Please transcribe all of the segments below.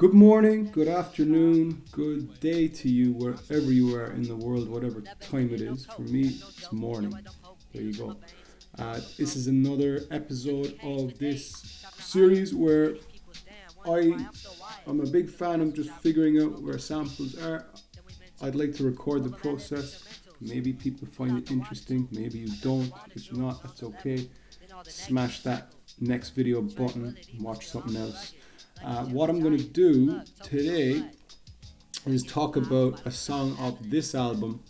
Good morning, good afternoon, good day to you wherever you are in the world, whatever time it is. For me, it's morning. There you go. This is another episode of this series where I'm a big fan of just figuring out where samples are. I'd like to record the process. Maybe people find it interesting, maybe you don't. If not, that's okay. Smash that next video button and watch something else. What I'm going to do today is talk about a song of this album,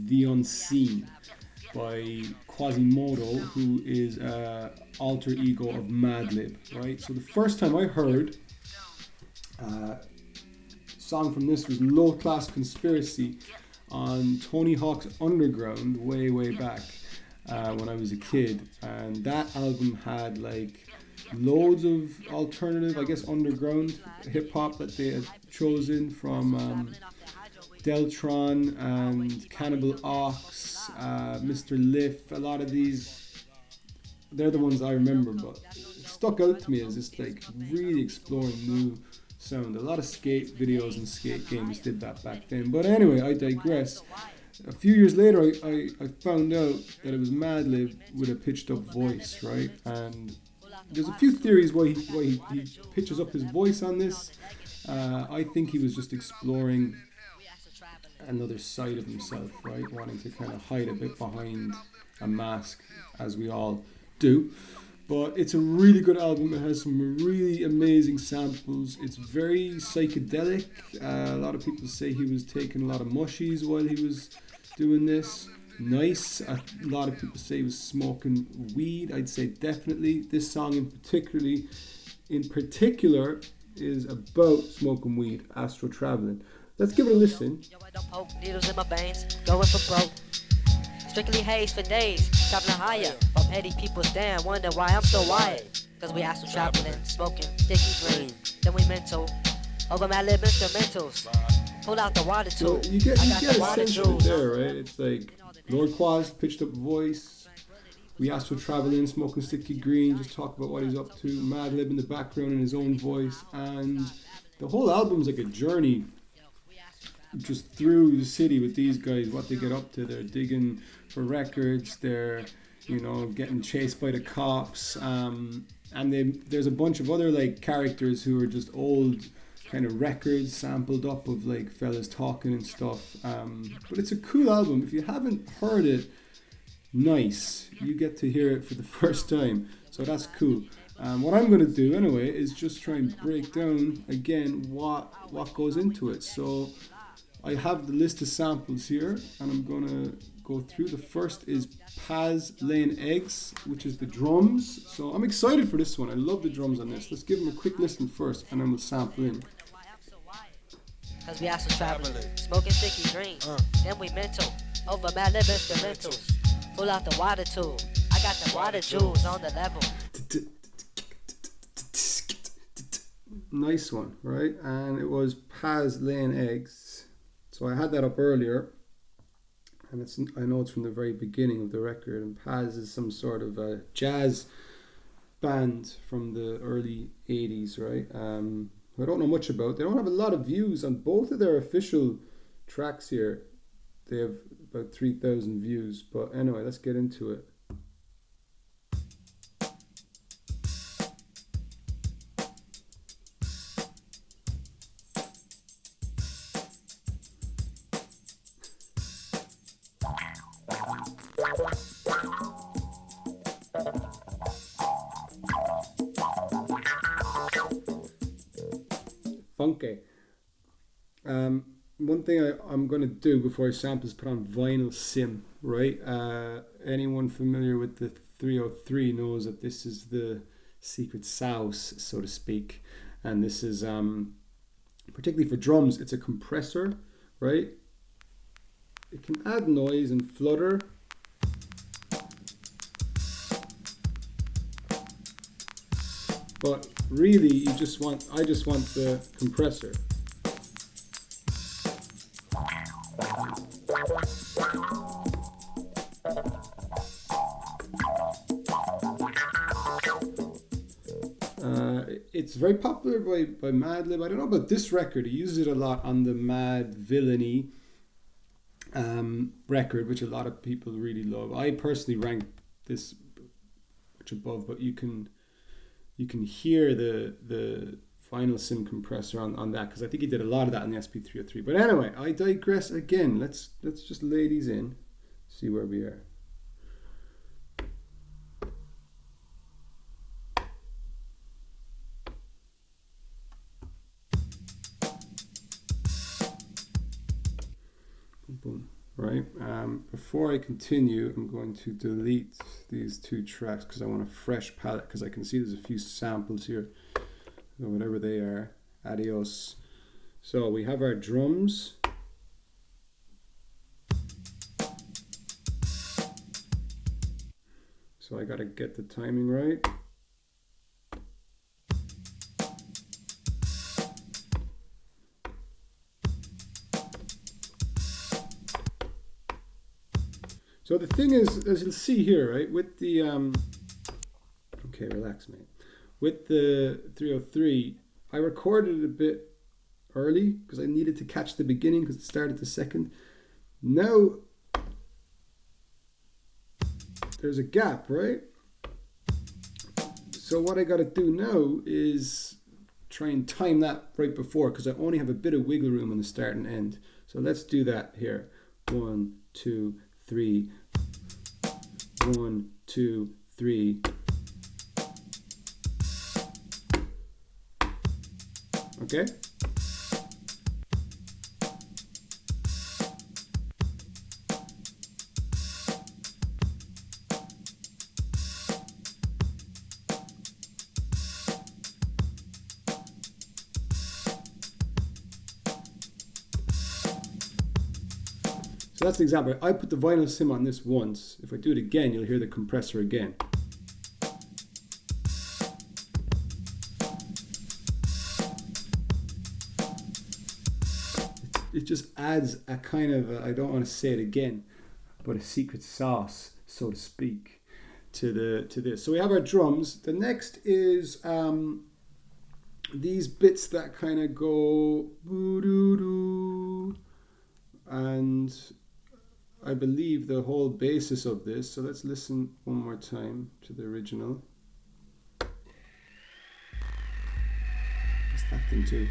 The Unseen, by Quasimodo, who is an alter ego of Madlib, right? So the first time I heard a song from this was Low Class Conspiracy on Tony Hawk's Underground way back when I was a kid, and that album had like loads of alternative, I guess, underground hip-hop that they had chosen from Deltron and Cannibal Ox, Mr. Liff. A lot of these, they're the ones I remember, but it stuck out to me as just like really exploring new sound. A lot of skate videos and skate games did that back then. But anyway, I digress. A few years later, I found out that it was Madlib with a pitched up voice, right? And there's a few theories why he pitches up his voice on this. I think he was just exploring another side of himself, right? Wanting to kind of hide a bit behind a mask, as we all do. But it's a really good album. It has some really amazing samples. It's very psychedelic. A lot of people say he was taking a lot of mushies while he was doing this. Nice. A lot of people say he was smoking weed. I'd say definitely. This song in particular is about smoking weed. Astro Travellin. Let's give it a listen. Yo, I don't poke needles in my veins, going for broke. Strictly haze for days, traveling higher. While petty people stand, wonder why I'm so wired. Cause we Astro Travellin, smoking sticky green. Then we mental, over Madlib instrumentals. Pull out the water too. So you get a sense of it there, right? It's like Lord Quas, pitched up voice. We Astro Travellin, smoking sticky green, just talk about what he's up to. Madlib in the background in his own voice. And the whole album's like a journey just through the city with these guys, what they get up to. They're digging for records, they're, getting chased by the cops, and there's a bunch of other like characters who are just old kind of records sampled up of like fellas talking and stuff, but it's a cool album. If you haven't heard it, nice, you get to hear it for the first time, so that's cool. What I'm going to do anyway is just try and break down again what goes into it. So I have the list of samples here, and I'm going to go through. The first is Paz laying eggs, which is the drums. So I'm excited for this one. I love the drums on this. Let's give them a quick listen first, and then we'll sample in. Cause we Astro Travellin, smoking sticky green. Then we mental, over Madlib instrumentals. Pull out the water tool. I got the water jewels on the level. Nice one, right? And it was Paz laying eggs. So I had that up earlier, and I know it's from the very beginning of the record, and Paz is some sort of a jazz band from the early 80s, right? I don't know much about. They don't have a lot of views on both of their official tracks here. They have about 3,000 views, but anyway, let's get into it. Funky. One thing I'm going to do before I sample is put on vinyl sim, right? Anyone familiar with the 303 knows that this is the secret sauce, so to speak. And this is, particularly for drums, it's a compressor, right? It can add noise and flutter. But really, I just want the compressor. it's very popular by Madlib. I don't know about this record. He uses it a lot on the Mad Villainy record, which a lot of people really love. I personally rank this much above, but you can hear the final sim compressor on that, because I think he did a lot of that in the SP303. But anyway, I digress again. Let's just lay these in, see where we are. Boom. Right. Before I continue, I'm going to delete these two tracks because I want a fresh palette, because I can see there's a few samples here, so whatever they are. Adios. So we have our drums. So I got to get the timing right. So the thing is, as you'll see here, right, with the okay, relax, mate. With the 303, I recorded it a bit early because I needed to catch the beginning, because it started the second. Now there's a gap, right? So what I got to do now is try and time that right before, because I only have a bit of wiggle room on the start and end. So let's do that here. 1, 2, 3. 1, 2, 3. Okay. So that's the example. I put the vinyl sim on this once. If I do it again, you'll hear the compressor again. It just adds a kind of, I don't want to say it again, but a secret sauce, so to speak, to this. So we have our drums. The next is these bits that kind of go boo-doo-doo, and I believe the whole basis of this. So let's listen one more time to the original. It's that thing too.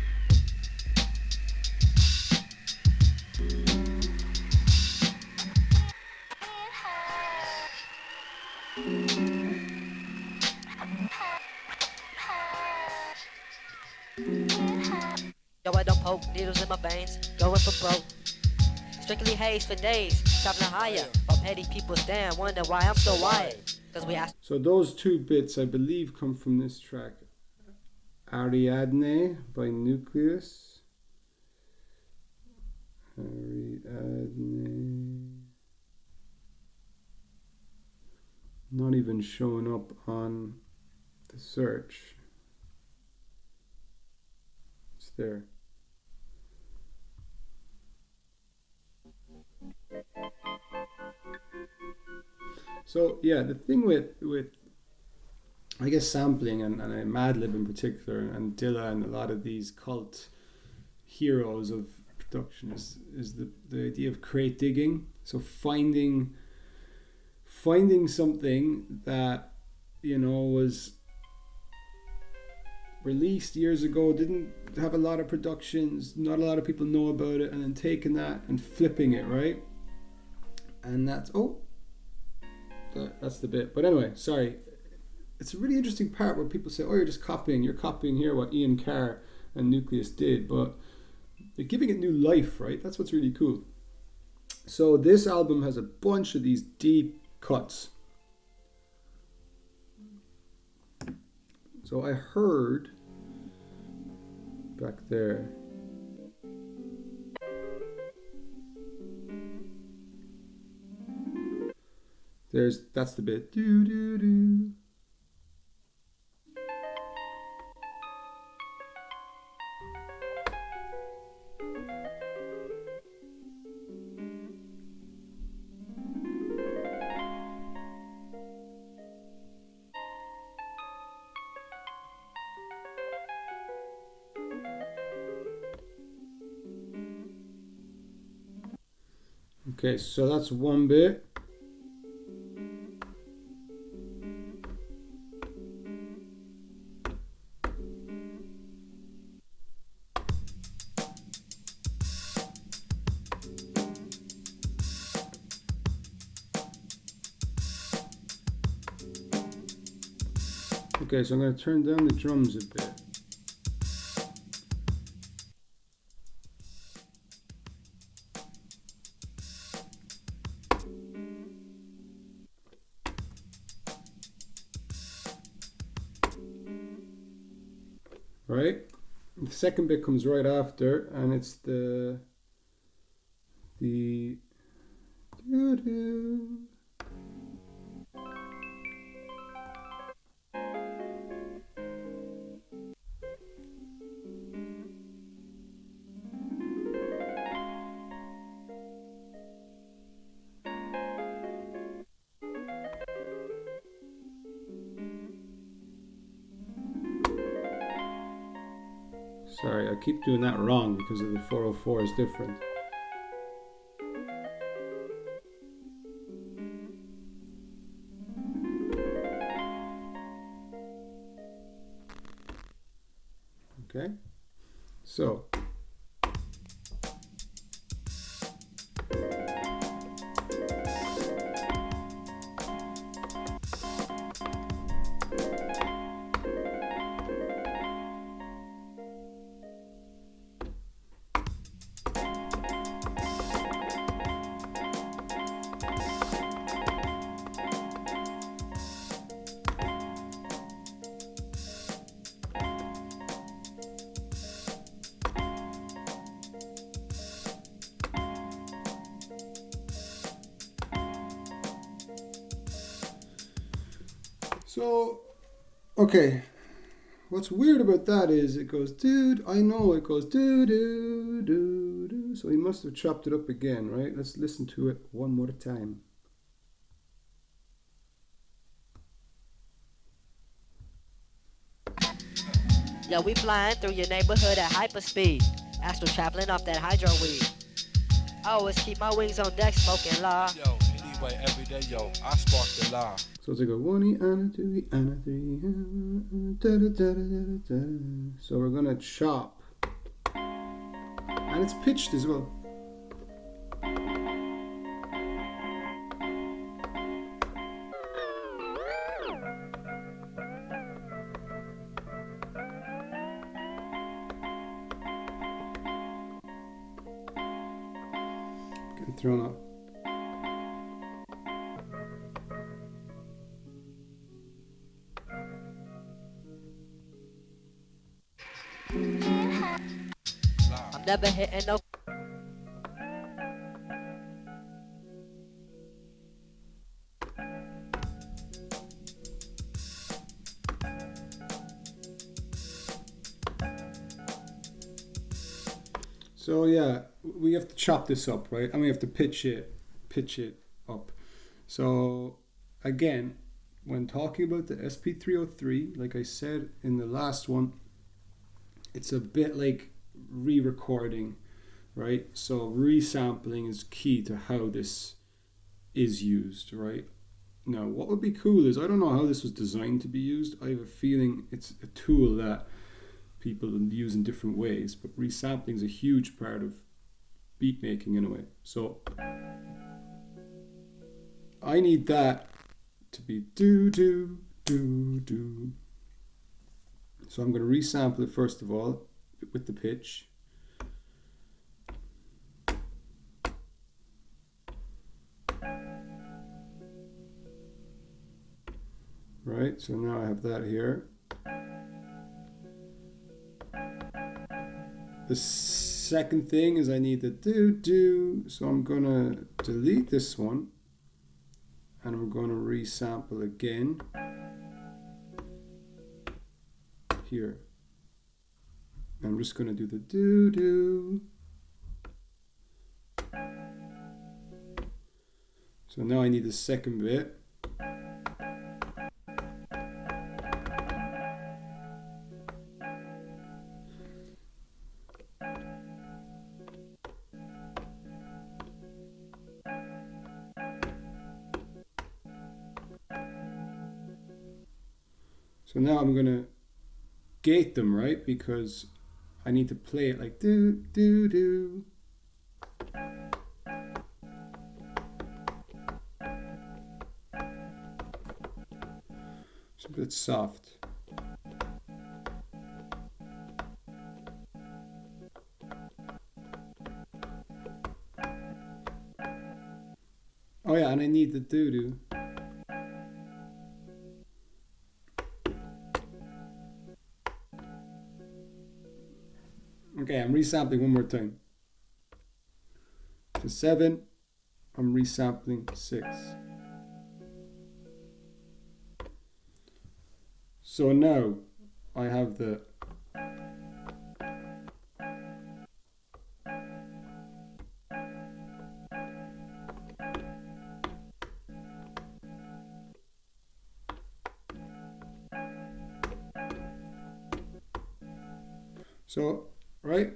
Yo, I don't poke needles in my veins, going for broke. Strictly haze for days, traveling higher. While petty people stand, wonder why I'm so wired. Cause we ask. So those two bits, I believe, come from this track, Ariadne by Nucleus. Ariadne. Not even showing up on the search. It's there. So yeah, the thing with I guess sampling and Madlib in particular, and Dilla and a lot of these cult heroes of production is the idea of crate digging. So finding something that, you know, was released years ago, didn't have a lot of productions, not a lot of people know about it, and then taking that and flipping it, right? And that's the bit. But anyway, sorry. It's a really interesting part where people say, oh, you're copying here what Ian Carr and Nucleus did, but they're giving it new life, right? That's what's really cool. So this album has a bunch of these deep cuts. So I heard back there, that's the bit. Do do do. Okay, so that's one bit. Okay, so I'm going to turn down the drums a bit. Right? The second bit comes right after, and it's the doo-doo. Sorry, I keep doing that wrong because of the 404 is different. Okay, so okay, what's weird about that is it goes dude, I know it goes doo doo doo doo, so he must have chopped it up again, right? Let's listen to it one more time. Yo, we flying through your neighborhood at hyperspeed. Astro Travellin off that hydro weed. I always keep my wings on deck smoking law. Yo, anyway, every day, yo, I spark the law. So it's like a 1 and a 2 and a 3. Da, da, da, da, da. So we're gonna chop, and it's pitched as well. Getting thrown up. I'm never hitting no. So yeah, we have to chop this up, right? And we have to pitch it up. So again, when talking about the SP303, like I said in the last one, it's a bit like re-recording, right? So resampling is key to how this is used, right? Now, what would be cool is, I don't know how this was designed to be used. I have a feeling it's a tool that people use in different ways, but resampling is a huge part of beat making in a way. So I need that to be do do do do. So I'm going to resample it first of all with the pitch. Right, so now I have that here. The second thing is I need the do, so I'm gonna delete this one and I'm gonna resample again here. I'm just gonna do the do. So now I need the second bit. So now I'm gonna gate them, right? Because I need to play it like do do do. It's a bit soft. Oh yeah, and I need the do do. Okay, I'm resampling one more time. To 7, I'm resampling 6. So now I have the so right.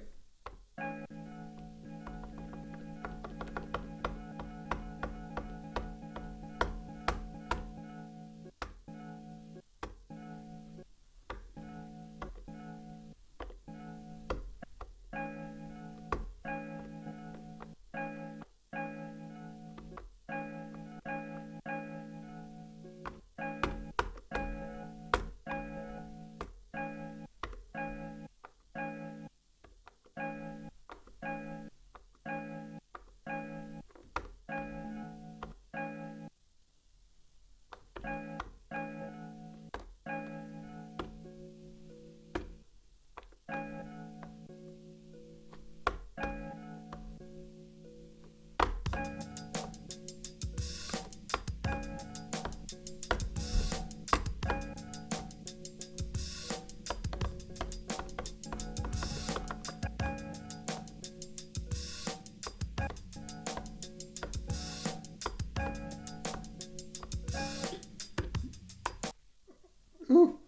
Ooh.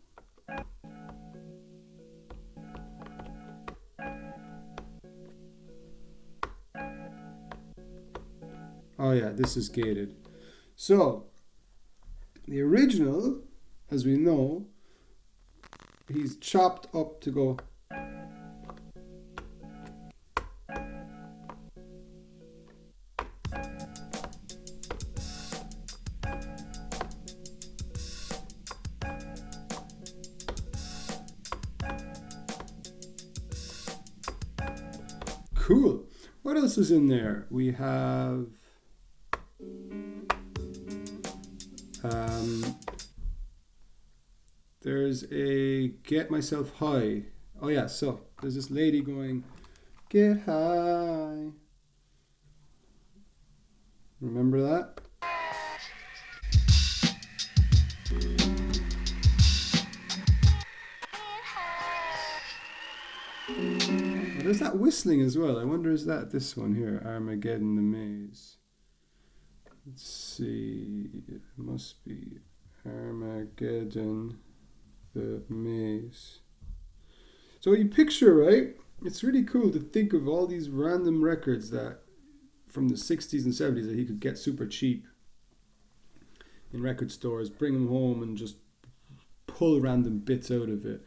Oh yeah, this is gated. So the original, as we know, he's chopped up to go. Cool. What else is in there? We have there's a Get Myself High. Oh yeah, so there's this lady going, get high. Remember that? Oh, there's that whistling as well. I wonder, is that this one here? Armageddon the Maze. Let's see. It must be Armageddon the Maze. So you picture, right? It's really cool to think of all these random records that from the 60s and 70s that he could get super cheap in record stores, bring them home and just pull random bits out of it,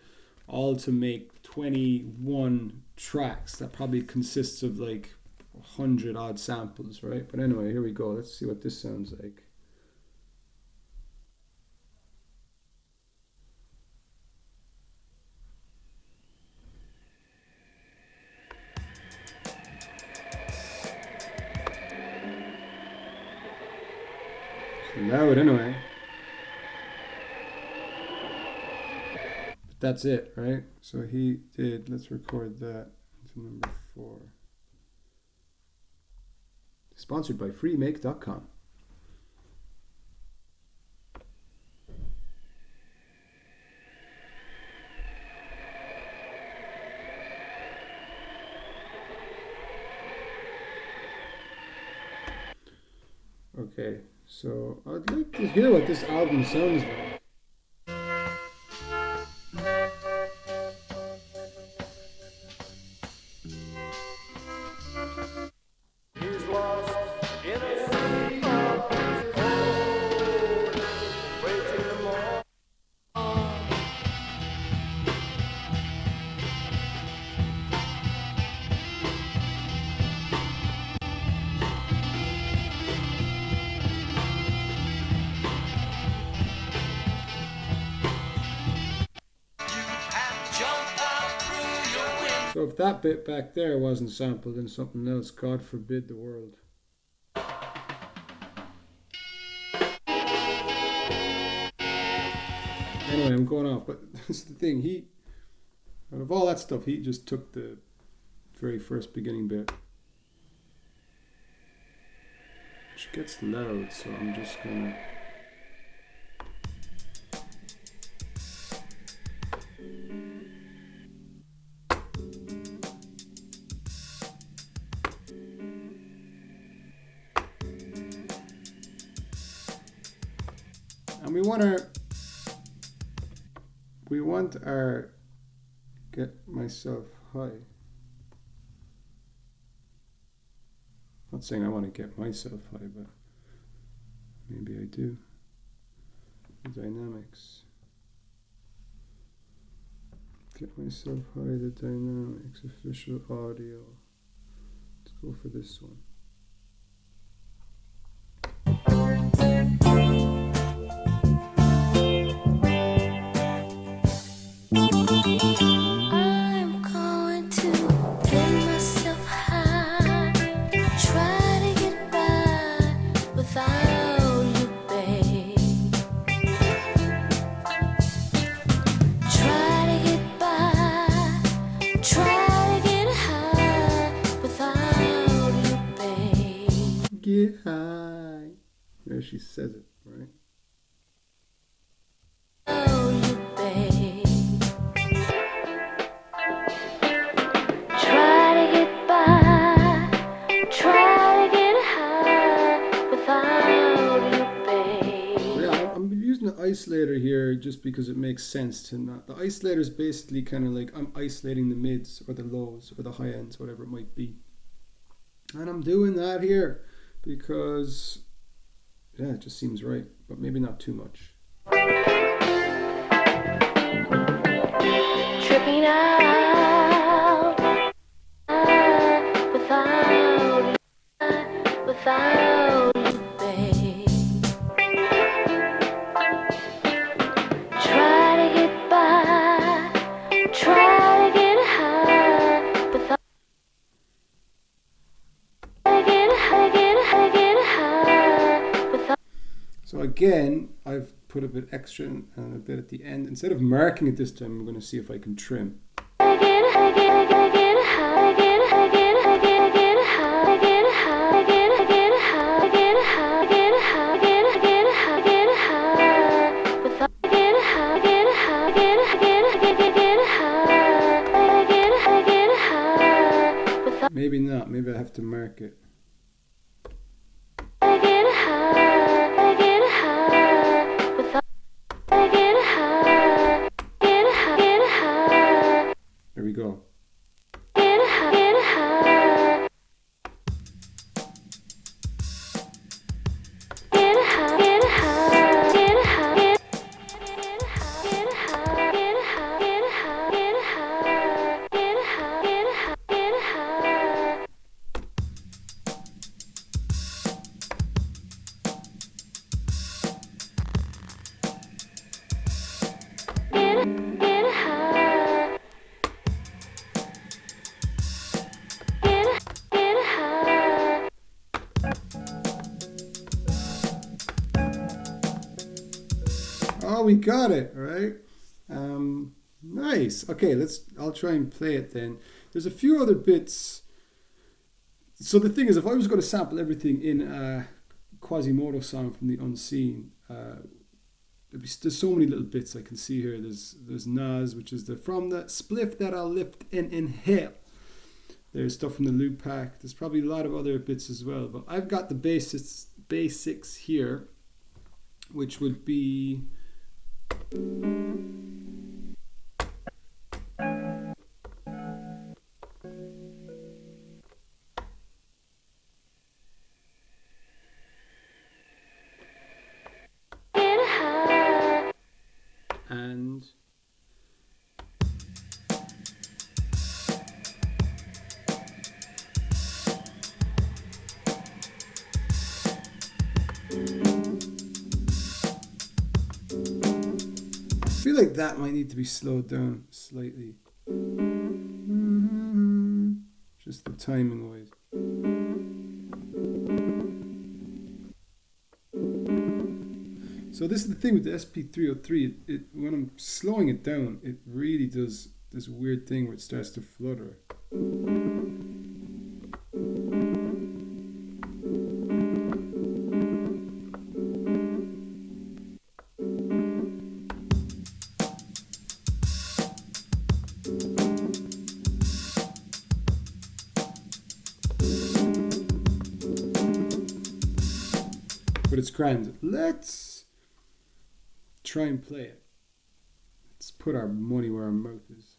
all to make 21 tracks that probably consists of like 100 odd samples, right? But anyway, here we go. Let's see what this sounds like. Loud anyway. But that's it, right? So he did, let's record that into number 4. Sponsored by freemake.com. Okay, so I'd like to hear what this album sounds like. So if that bit back there wasn't sampled in something else, God forbid the world. Anyway, I'm going off, but that's the thing. Out of all that stuff, he just took the very first beginning bit, which gets loud, so I'm just gonna. And we want our get myself high. Not saying I want to get myself high, but maybe I do. The dynamics. Get myself high, the dynamics, official audio. Let's go for this one. I'm going to get myself high, try to get by without you, babe. Try to get by, try to get high without you, babe. Get high. There she says it, right? Oh, you, babe. Try to get by, try to get high without you, babe. Yeah, I'm using the isolator here just because it makes sense to not. The isolator is basically kind of like I'm isolating the mids or the lows or the high ends, whatever it might be. And I'm doing that here because, yeah, it just seems right, but maybe not too much. Tripping out without you, babe. Try to get by, try to get high without So again, I've put a bit extra and a bit at the end. Instead of marking it this time, I'm going to see if I can trim. Maybe not. Maybe I have to mark it. There we go. Oh, we got it, right? Nice. Okay, I'll try and play it then. There's a few other bits. So the thing is, if I was going to sample everything in a Quasimodo song from the Unseen, there's so many little bits I can see here. There's Nas, which is from the spliff that I'll lift and inhale. There's stuff from the loop pack. There's probably a lot of other bits as well, but I've got the basics here, which would be and I feel like that might need to be slowed down slightly. just the timing wise. So this is the thing with the SP303. It when I'm slowing it down, it really does this weird thing where it starts to flutter. But it's grand. Let's try and play it. Let's put our money where our mouth is.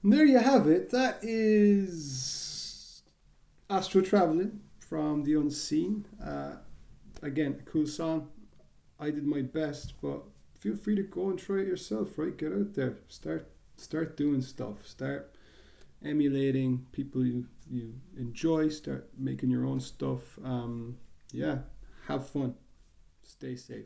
And there you have it. That is Astro Travellin from The Unseen. Again, a cool song. I did my best, but feel free to go and try it yourself, right? Get out there. Start doing stuff. Start emulating people you enjoy. Start making your own stuff. Yeah, have fun. Stay safe.